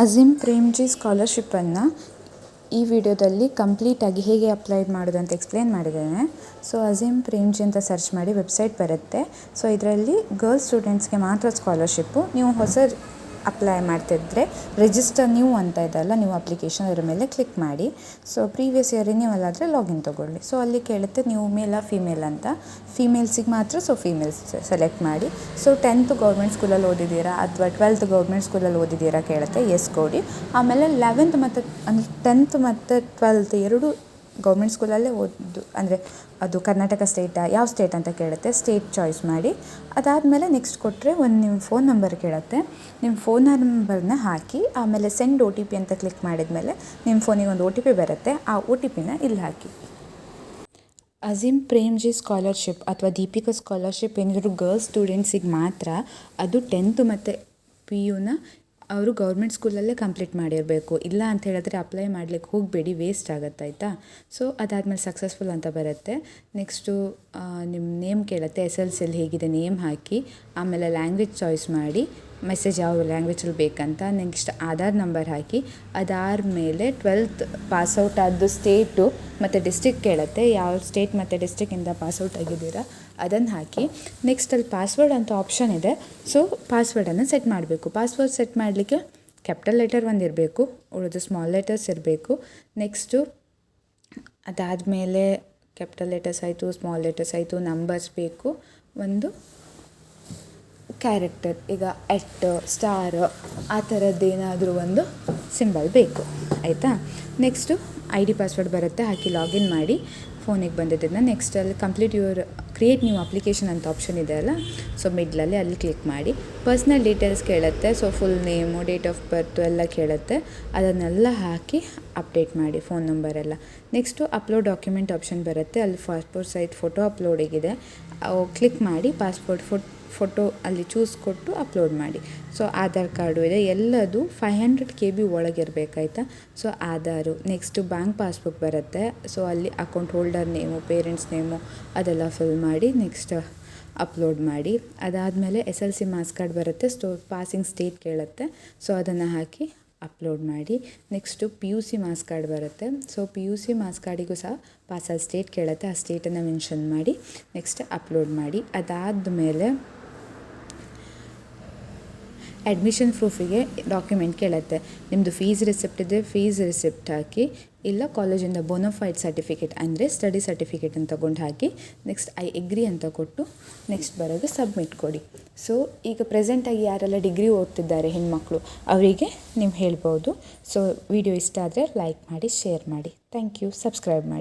ಅಜೀಮ್ ಪ್ರೇಮ್ಜಿ ಸ್ಕಾಲರ್ಶಿಪ್ಪನ್ನು ಈ ವಿಡಿಯೋದಲ್ಲಿ ಕಂಪ್ಲೀಟಾಗಿ ಹೇಗೆ ಅಪ್ಲೈ ಮಾಡೋದು ಅಂತ ಎಕ್ಸ್ಪ್ಲೇನ್ ಮಾಡಿದ್ದೇನೆ. ಸೊ ಅಜೀಮ್ ಪ್ರೇಮ್ಜಿ ಅಂತ ಸರ್ಚ್ ಮಾಡಿ ವೆಬ್ಸೈಟ್ ಬರುತ್ತೆ. ಸೊ ಇದರಲ್ಲಿ ಗರ್ಲ್ಸ್ ಸ್ಟೂಡೆಂಟ್ಸ್ಗೆ ಮಾತ್ರ ಸ್ಕಾಲರ್ಶಿಪ್ಪು. ನೀವು ಹೊಸ ಅಪ್ಲೈ ಮಾಡ್ತಿದ್ರೆ ರಿಜಿಸ್ಟರ್ ನ್ಯೂ ಅಂತ ಇದೆಲ್ಲ ನೀವು ಅಪ್ಲಿಕೇಶನ್ ಅದರ ಮೇಲೆ ಕ್ಲಿಕ್ ಮಾಡಿ. ಸೊ ಪ್ರೀವಿಯಸ್ ಇಯರ್ ರಿನ್ಯೂವಲ್ ಆದರೆ ಲಾಗಿನ್ ತೊಗೊಳ್ಳಿ. ಸೊ ಅಲ್ಲಿ ಕೇಳುತ್ತೆ ನೀವು ಮೇಲಾ ಫೀಮೇಲ್ ಅಂತ. ಫೀಮೇಲ್ಸಿಗೆ ಮಾತ್ರ ಫೀಮೇಲ್ಸ್ ಸೆಲೆಕ್ಟ್ ಮಾಡಿ. ಸೊ 10th ಗೌರ್ಮೆಂಟ್ ಸ್ಕೂಲಲ್ಲಿ ಓದಿದ್ದೀರಾ ಅಥವಾ 12th ಗೌರ್ಮೆಂಟ್ ಸ್ಕೂಲಲ್ಲಿ ಓದಿದ್ದೀರಾ ಕೇಳುತ್ತೆ, ಎಸ್ ಕೊಡಿ. ಆಮೇಲೆ 11th ಮತ್ತು ಅಂದರೆ 10th ಮತ್ತು 12th ಎರಡೂ ಗೌರ್ಮೆಂಟ್ ಸ್ಕೂಲಲ್ಲೇ ಓದು, ಅಂದರೆ ಅದು ಕರ್ನಾಟಕ ಸ್ಟೇಟಾ ಯಾವ ಸ್ಟೇಟ್ ಅಂತ ಕೇಳುತ್ತೆ, ಸ್ಟೇಟ್ ಚಾಯ್ಸ್ ಮಾಡಿ. ಅದಾದಮೇಲೆ ನೆಕ್ಸ್ಟ್ ಕೊಟ್ಟರೆ ನಿಮ್ಮ ಫೋನ್ ನಂಬರ್ ಕೇಳುತ್ತೆ. ನಿಮ್ಮ ಫೋನ್ ನಂಬರ್ನ ಹಾಕಿ ಆಮೇಲೆ ಸೆಂಡ್ OTP ಅಂತ ಕ್ಲಿಕ್ ಮಾಡಿದ ಮೇಲೆ ನಿಮ್ಮ ಫೋನಿಗೆ ಒಂದು OTP ಬರುತ್ತೆ. ಆ OTPನ ಇಲ್ಲಿ ಹಾಕಿ. ಅಜೀಮ್ ಪ್ರೇಮ್ಜಿ ಸ್ಕಾಲರ್ಶಿಪ್ ಅಥವಾ ದೀಪಿಕಾ ಸ್ಕಾಲರ್ಶಿಪ್ ಏನಿದ್ರು ಗರ್ಲ್ಸ್ ಸ್ಟೂಡೆಂಟ್ಸಿಗೆ ಮಾತ್ರ. ಅದು 10th ಮತ್ತು PUನ ಅವರು ಗೌರ್ಮೆಂಟ್ ಸ್ಕೂಲಲ್ಲೇ ಕಂಪ್ಲೀಟ್ ಮಾಡಿರಬೇಕು. ಇಲ್ಲ ಅಂತ ಹೇಳಿದ್ರೆ ಅಪ್ಲೈ ಮಾಡಲಿಕ್ಕೆ ಹೋಗಬೇಡಿ, ವೇಸ್ಟ್ ಆಗುತ್ತೆ ಆಯಿತಾ. ಸೊ ಅದಾದಮೇಲೆ ಸಕ್ಸಸ್ಫುಲ್ ಅಂತ ಬರುತ್ತೆ. ನೆಕ್ಸ್ಟು ನಿಮ್ಮ ನೇಮ್ ಕೇಳುತ್ತೆ, SLCಯಲ್ಲಿ ಹೇಗಿದೆ ನೇಮ್ ಹಾಕಿ. ಆಮೇಲೆ ಲ್ಯಾಂಗ್ವೇಜ್ ಚಾಯ್ಸ್ ಮಾಡಿ, ಮೆಸೇಜ್ ಯಾವ ಲ್ಯಾಂಗ್ವೇಜಲ್ಲಿ ಬೇಕಂತ. ನೆಕ್ಸ್ಟ್ ಆಧಾರ್ ನಂಬರ್ ಹಾಕಿ. ಅದಾದಮೇಲೆ 12th ಪಾಸ್ಔಟ್ ಆದ್ದು ಸ್ಟೇಟು ಮತ್ತು ಡಿಸ್ಟ್ರಿಕ್ಟ್ ಕೇಳುತ್ತೆ, ಯಾವ ಸ್ಟೇಟ್ ಮತ್ತು ಡಿಸ್ಟ್ರಿಕ್ಕಿಂದ ಪಾಸ್ಔಟ್ ಆಗಿದ್ದೀರಾ ಅದನ್ನು ಹಾಕಿ. ನೆಕ್ಸ್ಟ್ ಅಲ್ಲಿ ಪಾಸ್ವರ್ಡ್ ಅಂತ ಆಪ್ಷನ್ ಇದೆ. ಸೊ ಪಾಸ್ವರ್ಡನ್ನು ಸೆಟ್ ಮಾಡಬೇಕು. ಪಾಸ್ವರ್ಡ್ ಸೆಟ್ ಮಾಡಲಿಕ್ಕೆ ಕ್ಯಾಪಿಟಲ್ ಲೆಟರ್ ಒಂದು ಇರಬೇಕು, ಉಳಿದು ಸ್ಮಾಲ್ ಲೆಟರ್ಸ್ ಇರಬೇಕು. ನೆಕ್ಸ್ಟು ಅದಾದಮೇಲೆ ಕ್ಯಾಪಿಟಲ್ ಲೆಟರ್ಸ್ ಆಯಿತು, ಸ್ಮಾಲ್ ಲೆಟರ್ಸ್ ಆಯಿತು, ನಂಬರ್ಸ್ ಬೇಕು, ಒಂದು ಕ್ಯಾರೆಕ್ಟರ್ ಈಗ ಸ್ಟಾರ್ ಆ ಥರದ್ದೇನಾದರೂ ಒಂದು ಸಿಂಬಲ್ ಬೇಕು ಆಯಿತಾ. ನೆಕ್ಸ್ಟು ID ಪಾಸ್ವರ್ಡ್ ಬರುತ್ತೆ, ಹಾಕಿ ಲಾಗಿನ್ ಮಾಡಿ ಫೋನಿಗೆ ಬಂದಿದ್ದನ್ನು. ನೆಕ್ಸ್ಟ್ ಅಲ್ಲಿ ಕಂಪ್ಲೀಟ್ ಕ್ರಿಯೇಟ್ ನ್ಯೂ ಅಪ್ಲಿಕೇಶನ್ ಅಂತ ಆಪ್ಷನ್ ಇದೆ ಅಲ್ಲ, ಸೊ ಮಿಡ್ಲಲ್ಲಿ ಅಲ್ಲಿ ಕ್ಲಿಕ್ ಮಾಡಿ. ಪರ್ಸ್ನಲ್ ಡೀಟೇಲ್ಸ್ ಕೇಳುತ್ತೆ, so full name, date of birth ಎಲ್ಲ ಕೇಳುತ್ತೆ. ಅದನ್ನೆಲ್ಲ ಹಾಕಿ ಅಪ್ಡೇಟ್ ಮಾಡಿ ಫೋನ್ ನಂಬರೆಲ್ಲ. ನೆಕ್ಸ್ಟು ಅಪ್ಲೋಡ್ ಡಾಕ್ಯುಮೆಂಟ್ ಆಪ್ಷನ್ ಬರುತ್ತೆ, ಅಲ್ಲಿ ಪಾಸ್ಪೋರ್ಟ್ ಸೈಜ್ ಫೋಟೋ ಅಪ್ಲೋಡಿಗಿದೆ, ಕ್ಲಿಕ್ ಮಾಡಿ ಪಾಸ್ಪೋರ್ಟ್ ಫೋಟೋ ಅಲ್ಲಿ ಚೂಸ್ ಕೊಟ್ಟು ಅಪ್ಲೋಡ್ ಮಾಡಿ. ಸೊ ಆಧಾರ್ ಕಾರ್ಡು ಇದೆ, ಎಲ್ಲದು 500 KB ಒಳಗಿರಬೇಕಾಯ್ತಾ. So Aadhaar. Next bank passbook ಬರುತ್ತೆ, ಸೊ ಅಲ್ಲಿ account holder name, parents name ಅದೆಲ್ಲ ಫಿಲ್ ಮಾಡಿ ನೆಕ್ಸ್ಟ್ ಅಪ್ಲೋಡ್ ಮಾಡಿ. ಅದಾದಮೇಲೆ SLC ಮಾರ್ಕ್ಸ್ ಕಾರ್ಡ್ ಬರುತ್ತೆ, ಪಾಸಿಂಗ್ ಸ್ಟೇಟ್ ಕೇಳುತ್ತೆ, ಸೊ ಅದನ್ನು ಹಾಕಿ ಅಪ್ಲೋಡ್ ಮಾಡಿ. ನೆಕ್ಸ್ಟು PUC ಮಾರ್ಕ್ಸ್ ಕಾರ್ಡ್ ಬರುತ್ತೆ, ಸೊ PUC ಮಾರ್ಕ್ಸ್ ಕಾರ್ಡಿಗೂ ಸಹ ಪಾಸಲ್ಲಿ ಸ್ಟೇಟ್ ಕೇಳುತ್ತೆ, ಆ ಸ್ಟೇಟನ್ನು ಮೆನ್ಷನ್ ಮಾಡಿ ನೆಕ್ಸ್ಟ್ ಅಪ್ಲೋಡ್ ಮಾಡಿ. ಅದಾದಮೇಲೆ ಅಡ್ಮಿಷನ್ ಪ್ರೂಫಿಗೆ ಡಾಕ್ಯುಮೆಂಟ್ ಕೇಳುತ್ತೆ. ನಿಮ್ಮದು ಫೀಸ್ ರಿಸಿಪ್ಟ್ ಇದ್ದರೆ ಫೀಸ್ ರಿಸಿಪ್ಟ್ ಹಾಕಿ, ಇಲ್ಲ ಕಾಲೇಜಿಂದ ಬೋನೋಫೈಡ್ ಸರ್ಟಿಫಿಕೇಟ್ ಅಂದರೆ ಸ್ಟಡಿ ಸರ್ಟಿಫಿಕೇಟನ್ನು ತೊಗೊಂಡು ಹಾಕಿ. ನೆಕ್ಸ್ಟ್ ಐ ಎಗ್ರಿ ಅಂತ ಕೊಟ್ಟು ನೆಕ್ಸ್ಟ್ ಬರೋದು ಸಬ್ಮಿಟ್ ಕೊಡಿ. ಸೊ ಈಗ ಪ್ರೆಸೆಂಟಾಗಿ ಯಾರೆಲ್ಲ ಡಿಗ್ರಿ ಓದ್ತಿದ್ದಾರೆ ಹೆಣ್ಮಕ್ಳು ಅವರಿಗೆ ನೀವು ಹೇಳ್ಬೋದು. ಸೊ ವಿಡಿಯೋ ಇಷ್ಟ ಆದರೆ ಲೈಕ್ ಮಾಡಿ, ಶೇರ್ ಮಾಡಿ. Thank you. ಸಬ್ಸ್ಕ್ರೈಬ್ ಮಾಡಿ.